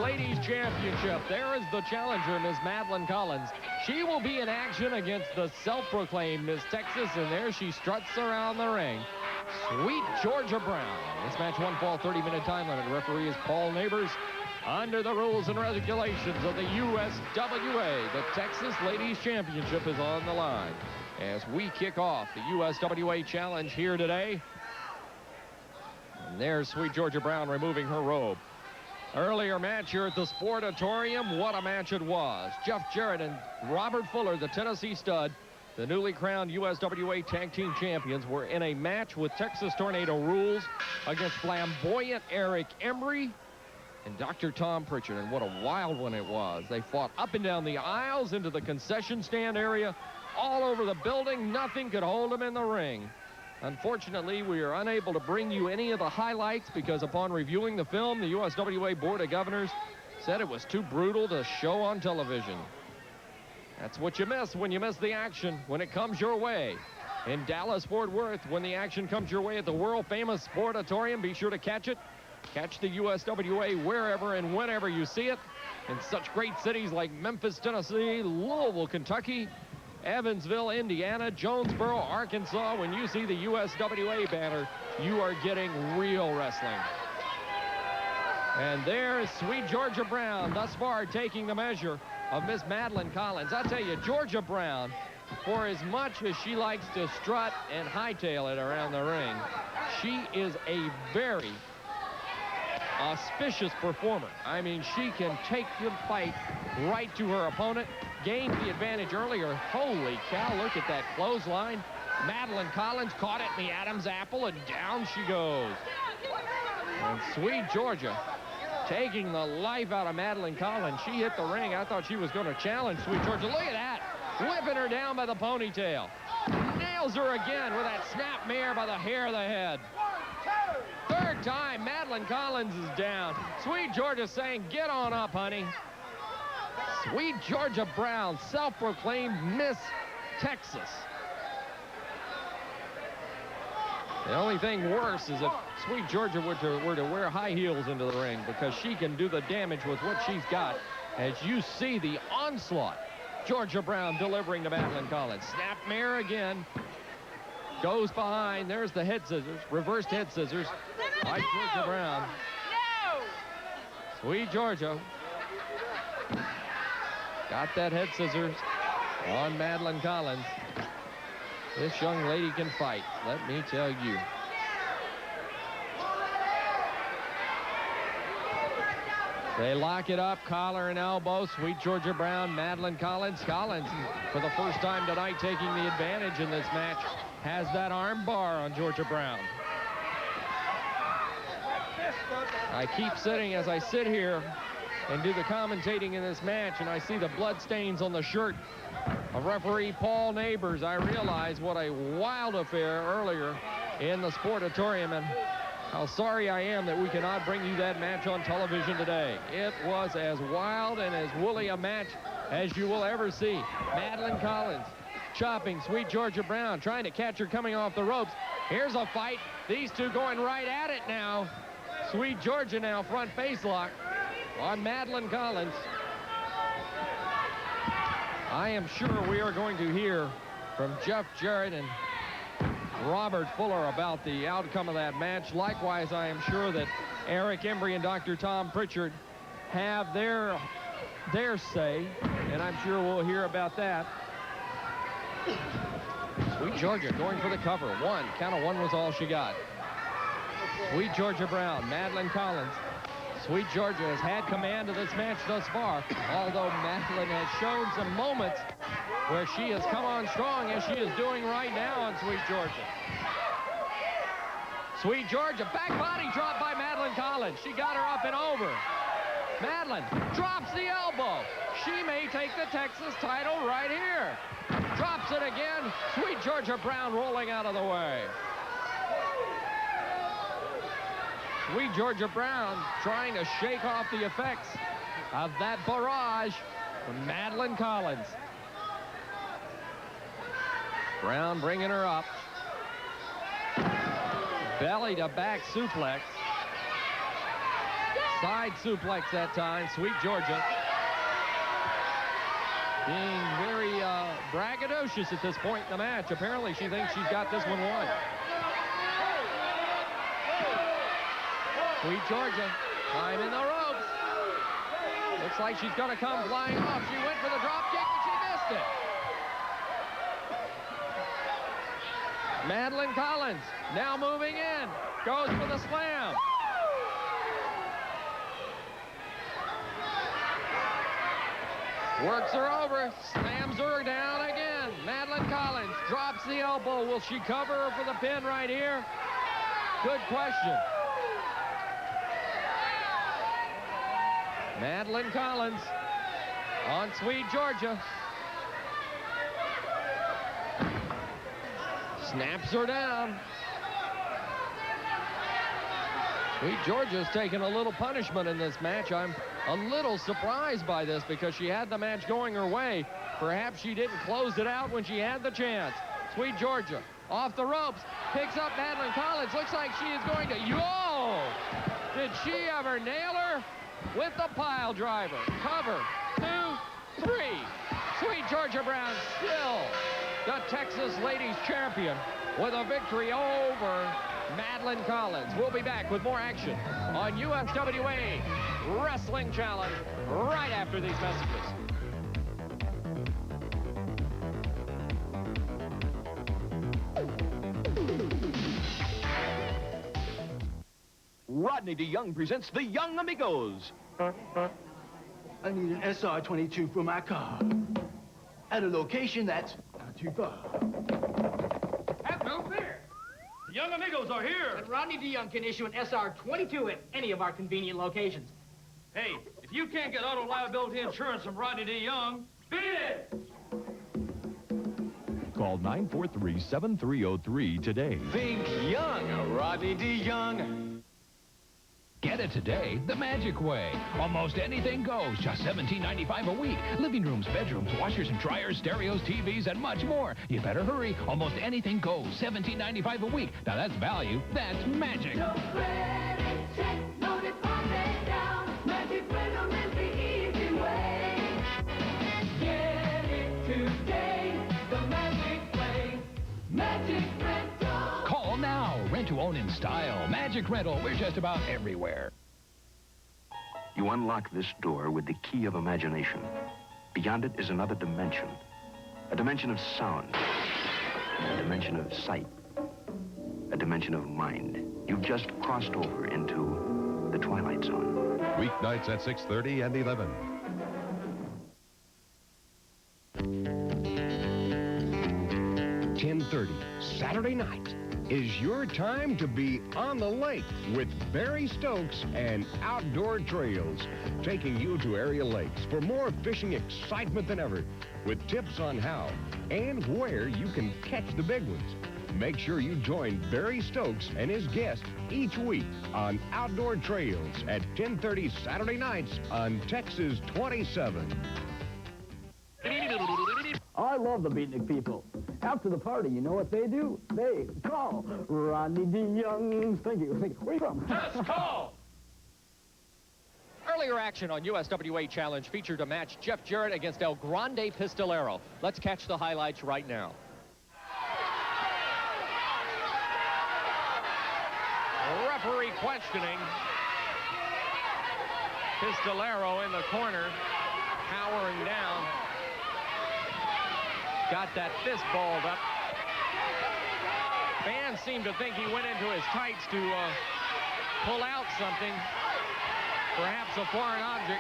Ladies Championship. There is the challenger, Miss Madeline Collins. She will be in action against the self-proclaimed Miss Texas, and there she struts around the ring. Sweet Georgia Brown. This match one fall, 30-minute time limit. Referee is Paul Neighbors. Under the rules and regulations of the USWA, the Texas Ladies Championship is on the line as we kick off the USWA Challenge here today. And there's Sweet Georgia Brown removing her robe. Earlier match here at the Sportatorium, what a match it was. Jeff Jarrett and Robert Fuller, the Tennessee stud, the newly crowned USWA Tag Team Champions, were in a match with Texas Tornado rules against flamboyant Eric Embry and Dr. Tom Prichard, and what a wild one it was. They fought up and down the aisles into the concession stand area, all over the building. Nothing could hold them in the ring. Unfortunately, we are unable to bring you any of the highlights because upon reviewing the film, the USWA Board of Governors said it was too brutal to show on television. That's what you miss when you miss the action when it comes your way. In Dallas, Fort Worth, when the action comes your way at the world-famous Sportatorium, be sure to catch it. Catch the USWA wherever and whenever you see it in such great cities like Memphis, Tennessee, Louisville, Kentucky, Evansville, Indiana, Jonesboro, Arkansas. When you see the USWA banner, you are getting real wrestling. And there's Sweet Georgia Brown, thus far taking the measure of Miss Madeline Collins. I'll tell you, Georgia Brown, for as much as she likes to strut and hightail it around the ring, she is a very auspicious performer. I mean, she can take the fight right to her opponent, gained the advantage earlier. Holy cow, look at that clothesline. Madeline Collins caught it in the Adam's apple, and down she goes. And Sweet Georgia taking the life out of Madeline Collins. She hit the ring. I thought she was going to challenge Sweet Georgia. Look at that, whipping her down by the ponytail. Nails her again with that snap mare by the hair of the head. Third time, Madeline Collins is down. Sweet Georgia saying, get on up, honey. Sweet Georgia Brown, self-proclaimed Miss Texas. The only thing worse is if Sweet Georgia were to wear high heels into the ring, because she can do the damage with what she's got. As you see the onslaught, Georgia Brown delivering to Madeline Collins. Snap mare again. Goes behind. There's the head scissors. Reversed head scissors by Georgia Brown. Sweet Georgia got that head scissors on Madeline Collins. This young lady can fight, let me tell you. They lock it up, collar and elbow. Sweet Georgia Brown, Madeline Collins. Collins, for the first time tonight, taking the advantage in this match, has that arm bar on Georgia Brown. I keep sitting as I sit here and do the commentating in this match, and I see the blood stains on the shirt of referee Paul Neighbors. I realize what a wild affair earlier in the Sportatorium, and how sorry I am that we cannot bring you that match on television today. It was as wild and as woolly a match as you will ever see. Madeline Collins chopping Sweet Georgia Brown, trying to catch her coming off the ropes. Here's a fight. These two going right at it now. Sweet Georgia now front face lock on Madeline Collins. I am sure we are going to hear from Jeff Jarrett and Robert Fuller about the outcome of that match. Likewise, I am sure that Eric Embry and Dr. Tom Prichard have their say, and I'm sure we'll hear about that. Sweet Georgia going for the cover. One, count of one was all she got. Sweet Georgia Brown, Madeline Collins. Sweet Georgia has had command of this match thus far, although Madeline has shown some moments where she has come on strong, as she is doing right now on Sweet Georgia. Sweet Georgia, back body drop by Madeline Collins. She got her up and over. Madeline drops the elbow. She may take the Texas title right here. Drops it again. Sweet Georgia Brown rolling out of the way. Sweet Georgia Brown trying to shake off the effects of that barrage from Madeline Collins. Brown bringing her up. Belly to back suplex. Side suplex that time. Sweet Georgia being very braggadocious at this point in the match. Apparently she thinks she's got this one won. Sweet Georgia climbing the ropes. Looks like she's going to come flying off. She went for the drop kick, but she missed it. Madeline Collins now moving in. Goes for the slam. Works her over, slams her down again. Madeline Collins drops the elbow. Will she cover her for the pin right here? Good question. Madeline Collins on Sweet Georgia. Snaps her down. Sweet Georgia's taking a little punishment in this match. I'm a little surprised by this because she had the match going her way. Perhaps she didn't close it out when she had the chance. Sweet Georgia off the ropes, picks up Madeline Collins. Looks like she is going to, yo! Did she ever nail her? With the pile driver. Cover, 2, 3. Sweet Georgia Brown still the Texas Ladies Champion with a victory over Madeline Collins. We'll be back with more action on USWA Wrestling Challenge right after these messages. Rodney DeYoung presents the Young Amigos. I need an SR-22 for my car at a location that's not too far. Have no fear. The Young Amigos are here. And Rodney DeYoung can issue an SR-22 at any of our convenient locations. Hey, if you can't get auto liability insurance from Rodney DeYoung, beat it! Call 943-7303 today. Think young, Rodney DeYoung. Get it today the Magic Way. Almost anything goes, just $17.95 a week. Living rooms, bedrooms, washers and dryers, stereos, TVs, and much more. You better hurry. Almost anything goes, $17.95 a week. Now that's value. That's magic. No credit check, no deposit down. Magic Rental is the easy way. Get it today, the Magic Way. Magic Rental. Call now. Rent to own in style. Magic Rental. We're just about everywhere. You unlock this door with the key of imagination. Beyond it is another dimension. A dimension of sound. A dimension of sight. A dimension of mind. You've just crossed over into the Twilight Zone. Weeknights at 6:30 and 11. Saturday night is your time to be on the lake with Barry Stokes and Outdoor Trails, taking you to area lakes for more fishing excitement than ever, with tips on how and where you can catch the big ones. Make sure you join Barry Stokes and his guests each week on Outdoor Trails at 10:30 Saturday nights on Texas 27. I love the Beatnik people. After the party, you know what they do? They call Rodney DeYoung. Thank you. Where are you from? Just call. Earlier action on USWA Challenge featured a match Jeff Jarrett against El Grande Pistolero. Let's catch the highlights right now. Referee questioning. Pistolero in the corner, powering down. Got that fist balled up. Fans seem to think he went into his tights to pull out something, perhaps a foreign object.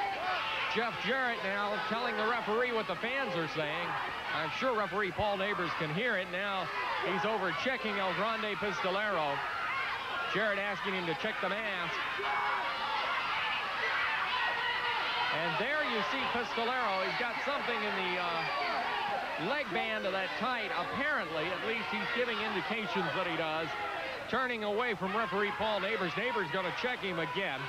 Jeff Jarrett now telling the referee what the fans are saying. I'm sure referee Paul Neighbors can hear it. Now he's over checking El Grande Pistolero. Jarrett asking him to check the mask. And there you see Pistolero. He's got something in the leg band of that tight. Apparently, at least he's giving indications that he does. Turning away from referee Paul Neighbors. Neighbors going to check him again.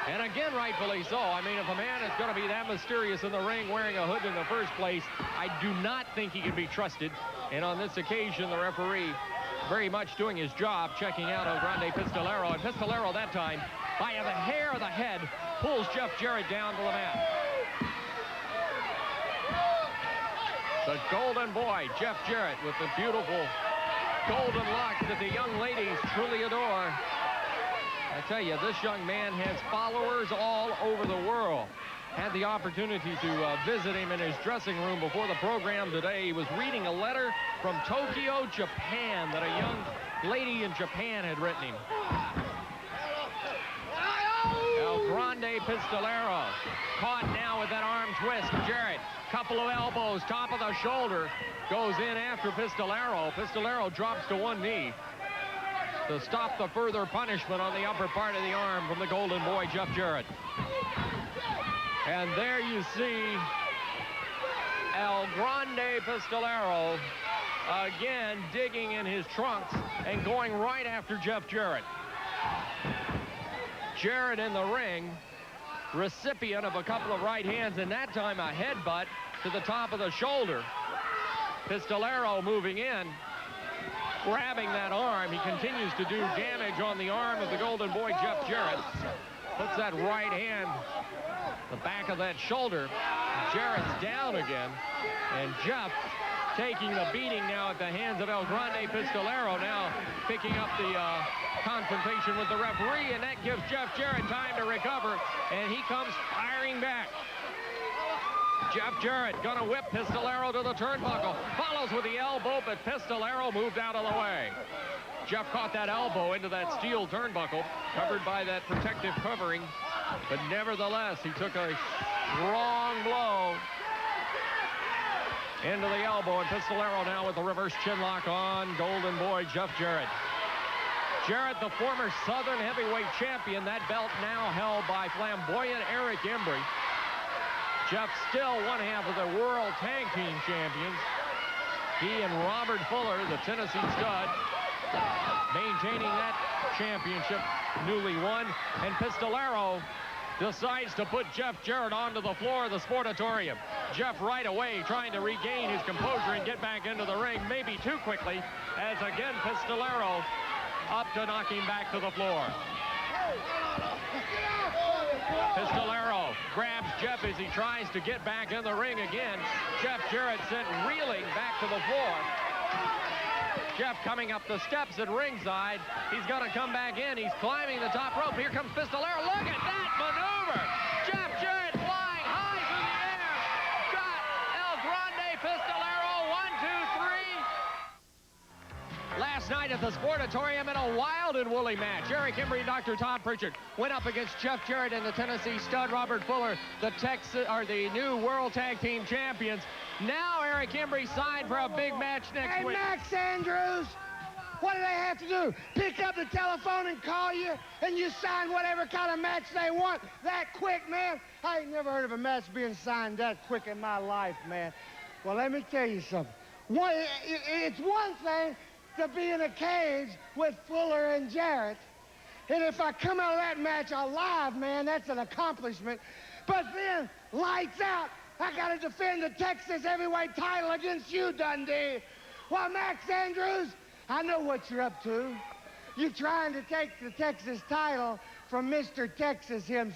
And again, rightfully so. I mean, if a man is going to be that mysterious in the ring wearing a hood in the first place, I do not think he can be trusted. And on this occasion, the referee very much doing his job, checking out El Grande Pistolero. And Pistolero that time by the hair of the head, pulls Jeff Jarrett down to the mat. The golden boy, Jeff Jarrett, with the beautiful golden locks that the young ladies truly adore. I tell you, this young man has followers all over the world. Had the opportunity to visit him in his dressing room before the program today. He was reading a letter from Tokyo, Japan, that a young lady in Japan had written him. El Grande Pistolero, caught now with that arm twist. Jarrett, couple of elbows, top of the shoulder, goes in after Pistolero. Pistolero drops to one knee to stop the further punishment on the upper part of the arm from the golden boy, Jeff Jarrett. And there you see El Grande Pistolero again digging in his trunks and going right after Jeff Jarrett. Jarrett in the ring, recipient of a couple of right hands, and that time a headbutt to the top of the shoulder. Pistolero moving in, grabbing that arm. He continues to do damage on the arm of the golden boy, Jeff Jarrett. Puts that right hand, the back of that shoulder. Jarrett's down again, and Jeff taking the beating now at the hands of El Grande Pistolero, now picking up the confrontation with the referee, and that gives Jeff Jarrett time to recover, and he comes firing back. Jeff Jarrett gonna whip Pistolero to the turnbuckle, follows with the elbow, but Pistolero moved out of the way. Jeff caught that elbow into that steel turnbuckle, covered by that protective covering, but nevertheless, he took a strong blow into the elbow, and Pistolero now with the reverse chinlock on golden boy Jeff Jarrett. Jarrett, the former Southern heavyweight champion, that belt now held by flamboyant Eric Embry. Jeff still one half of the World Tag Team Champions. He and Robert Fuller, the Tennessee stud, maintaining that championship, newly won. And Pistolero decides to put Jeff Jarrett onto the floor of the Sportatorium. Jeff right away trying to regain his composure and get back into the ring, maybe too quickly, as again Pistolero up to knock him back to the floor. Pistolero grabs Jeff as he tries to get back in the ring again. Jeff Jarrett sent reeling back to the floor. Jeff coming up the steps at ringside. He's going to come back in. He's climbing the top rope. Here comes Pistolero. Look at that maneuver. Jeff Jarrett flying high through the air. Got El Grande Pistolero. 1, 2, 3. Last night at the Sportatorium in a wild and woolly match, Eric Embry and Dr. Tom Prichard went up against Jeff Jarrett and the Tennessee stud Robert Fuller, the new World Tag Team Champions. Now Eric Embry signed for a big match next week. Hey, Max Andrews, what do they have to do? Pick up the telephone and call you, and you sign whatever kind of match they want that quick, man? I ain't never heard of a match being signed that quick in my life, man. Well, let me tell you something. It's one thing to be in a cage with Fuller and Jarrett, and if I come out of that match alive, man, that's an accomplishment. But then, lights out, I got to defend the Texas heavyweight title against you, Dundee. Well, Max Andrews, I know what you're up to. You're trying to take the Texas title from Mr. Texas himself.